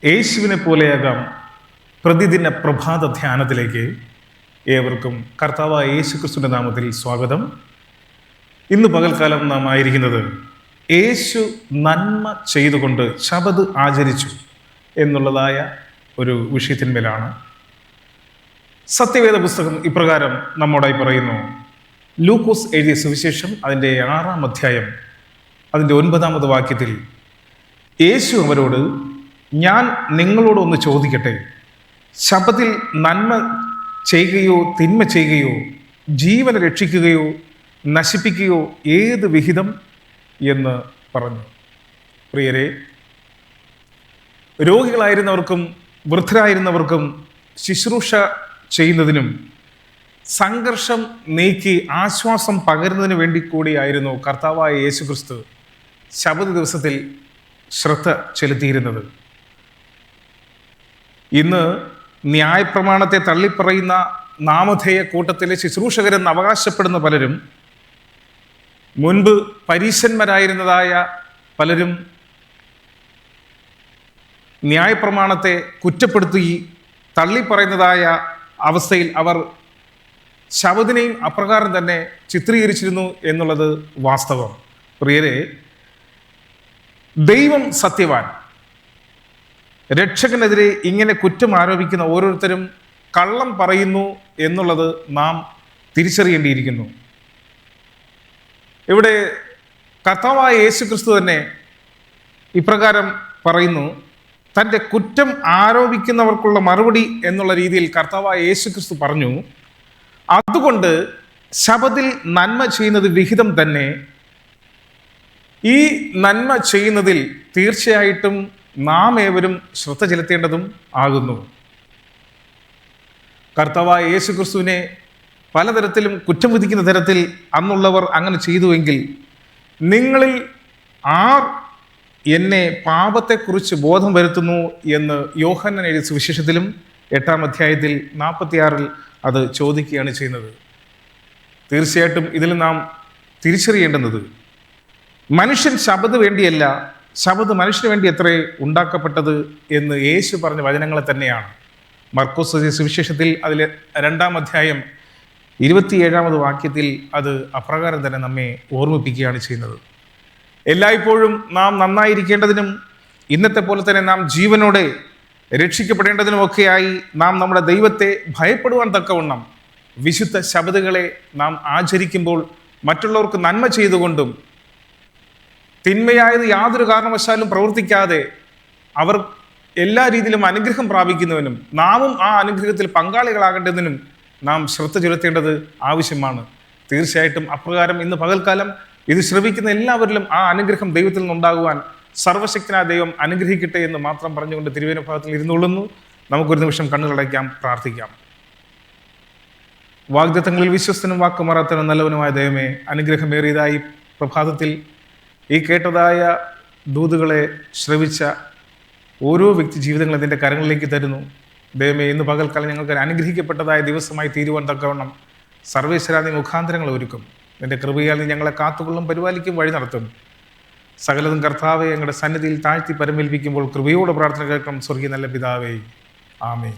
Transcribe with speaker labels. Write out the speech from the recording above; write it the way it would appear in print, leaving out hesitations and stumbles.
Speaker 1: യേശുവിനെ പോലെയാകാം പ്രതിദിന പ്രഭാത ധ്യാനത്തിലേക്ക് ഏവർക്കും കർത്താവായ യേശു ക്രിസ്തുവിൻ്റെ നാമത്തിൽ സ്വാഗതം. ഇന്ന് പകൽക്കാലം നാം ആയിരിക്കുന്നത് യേശു നന്മ ചെയ്തുകൊണ്ട് ശബത് ആചരിച്ചു എന്നുള്ളതായ ഒരു വിഷയത്തിന്മേലാണ്. സത്യവേദ പുസ്തകം ഇപ്രകാരം നമ്മോടായി പറയുന്നു. ലൂക്കോസ് എഴുതിയ സുവിശേഷം അതിൻ്റെ 6-ാം അധ്യായം അതിൻ്റെ 9-ാമത് വാക്യത്തിൽ യേശു അവരോട്, ഞാൻ നിങ്ങളോടൊന്ന് ചോദിക്കട്ടെ, ശബത്തിൽ നന്മ ചെയ്യുകയോ തിന്മ ചെയ്യുകയോ ജീവനെ രക്ഷിക്കുകയോ നശിപ്പിക്കുകയോ ഏത് വിഹിതം എന്ന് പറഞ്ഞു. പ്രിയരെ, രോഗികളായിരുന്നവർക്കും വൃദ്ധരായിരുന്നവർക്കും ശുശ്രൂഷ ചെയ്യുന്നതിനും സംഘർഷം നീക്കി ആശ്വാസം പകരുന്നതിന് വേണ്ടി കൂടിയായിരുന്നു കർത്താവായ യേശുക്രിസ്തു ശബത് ദിവസത്തിൽ ശ്രദ്ധ ചെലുത്തിയിരുന്നത്. ഇന്ന് ന്യായപ്രമാണത്തെ തള്ളിപ്പറയുന്ന നാമധേയ കൂട്ടത്തിലെ ശുശ്രൂഷകരെന്ന് അവകാശപ്പെടുന്ന പലരും, മുൻപ് പരീശന്മാരായിരുന്നതായ പലരും ന്യായപ്രമാണത്തെ കുറ്റപ്പെടുത്തി തള്ളിപ്പറയുന്നതായ അവസ്ഥയിൽ അവർ ശബദിനെയും അപ്രകാരം തന്നെ ചിത്രീകരിച്ചിരുന്നു എന്നുള്ളത് വാസ്തവം. പ്രിയരെ, ദൈവം സത്യവാൻ. രക്ഷകനെതിരെ ഇങ്ങനെ കുറ്റം ആരോപിക്കുന്ന ഓരോരുത്തരും കള്ളം പറയുന്നു എന്നുള്ളത് നാം തിരിച്ചറിയേണ്ടിയിരിക്കുന്നു. ഇവിടെ കർത്താവായ യേശുക്രിസ്തു തന്നെ ഇപ്രകാരം പറയുന്നു. തൻ്റെ കുറ്റം ആരോപിക്കുന്നവർക്കുള്ള മറുപടി എന്നുള്ള രീതിയിൽ കർത്താവായ യേശുക്രിസ്തു പറഞ്ഞു, അതുകൊണ്ട് ശബത്തിൽ നന്മ ചെയ്യുന്നത് വിഹിതം തന്നെ. ഈ നന്മ ചെയ്യുന്നതിൽ തീർച്ചയായിട്ടും നാം ഏവരും ശ്രദ്ധ ചെലുത്തേണ്ടതും ആകുന്നു. കർത്താവായ യേശുക്രിസ്തുവിനെ പലതരത്തിലും കുറ്റം വിധിക്കുന്ന തരത്തിൽ അന്നുള്ളവർ അങ്ങനെ ചെയ്തുവെങ്കിൽ, നിങ്ങളിൽ ആർ എന്നെ പാപത്തെക്കുറിച്ച് ബോധം വരുത്തുന്നു എന്ന് യോഹന്നാൻ എഴുതിയ സുവിശേഷത്തിലും 8-ാം അധ്യായത്തിൽ 46-ൽ അത് ചോദിക്കുകയാണ് ചെയ്യുന്നത്. തീർച്ചയായിട്ടും ഇതിൽ നാം തിരിച്ചറിയേണ്ടുന്നത്, മനുഷ്യൻ ശബത് വേണ്ടിയല്ല, ശബത് മനുഷ്യന് വേണ്ടി എത്രേ ഉണ്ടാക്കപ്പെട്ടത് എന്ന് യേശു പറഞ്ഞ വചനങ്ങളെ തന്നെയാണ്. മർക്കോസ് സുവിശേഷത്തിൽ അതിലെ 2-ാം അധ്യായം 27-ാമത് വാക്യത്തിൽ അത് അപ്രകാരം തന്നെ നമ്മെ ഓർമ്മിപ്പിക്കുകയാണ് ചെയ്യുന്നത്. എല്ലായ്പ്പോഴും നാം നന്നായിരിക്കേണ്ടതിനും ഇന്നത്തെ പോലെ തന്നെ നാം ജീവനോടെ രക്ഷിക്കപ്പെടേണ്ടതിനുമൊക്കെയായി നാം നമ്മുടെ ദൈവത്തെ ഭയപ്പെടുവാൻ തക്കവണ്ണം വിശുദ്ധ ശബതുകളെ നാം ആചരിക്കുമ്പോൾ മറ്റുള്ളവർക്ക് നന്മ ചെയ്തുകൊണ്ടും തിന്മയായത് യാതൊരു കാരണവശാലും പ്രവർത്തിക്കാതെ അവർ എല്ലാ രീതിയിലും അനുഗ്രഹം പ്രാപിക്കുന്നതിനും നാമും ആ അനുഗ്രഹത്തിൽ പങ്കാളികളാകേണ്ടതിനും നാം ശ്രദ്ധ ചെലുത്തേണ്ടത് ആവശ്യമാണ്. തീർച്ചയായിട്ടും അപ്രകാരം ഇന്ന് പകൽക്കാലം ഇത് ശ്രവിക്കുന്ന എല്ലാവരിലും ആ അനുഗ്രഹം ദൈവത്തിൽ നിന്നുണ്ടാകുവാൻ സർവശക്തനായ ദൈവം അനുഗ്രഹിക്കട്ടെ എന്ന് മാത്രം പറഞ്ഞുകൊണ്ട് തിരുവേന ഭാഗത്തിൽ ഇരുന്നുകൊള്ളുന്നു. നമുക്കൊരു നിമിഷം കണ്ണുകളടയ്ക്കാം, പ്രാർത്ഥിക്കാം. വാഗ്ദത്തങ്ങളിൽ വിശ്വസ്തനും വാക്കുമാറാത്തവനും നല്ലവനുമായ ദൈവമേ, അനുഗ്രഹമേറിയതായി പ്രഭാതത്തിൽ ഈ കേട്ടതായ ദൂതുകളെ ശ്രവിച്ച ഓരോ വ്യക്തി ജീവിതങ്ങളും നിൻ്റെ കരങ്ങളിലേക്ക് തരുന്നു. ദൈവമേ, ഇന്ന് പകൽക്കാലം ഞങ്ങൾക്ക് അനുഗ്രഹിക്കപ്പെട്ടതായ ദിവസമായി തീരുവാൻ തക്കവണ്ണം സർവേശ്വരാതി മുഖാന്തരങ്ങൾ ഒരുക്കും. നിൻ്റെ കൃപയാൽ നീ ഞങ്ങളെ കാത്തുകൊള്ളും, പരിപാലിക്കും, വഴി നടത്തും. സകലതും കർത്താവെ ഞങ്ങളുടെ സന്നിധിയിൽ താഴ്ത്തി പരമേൽപ്പിക്കുമ്പോൾ കൃപയോടെ പ്രാർത്ഥന കേൾക്കണം. സ്വർഗീയ നല്ല പിതാവേ, ആമേൻ.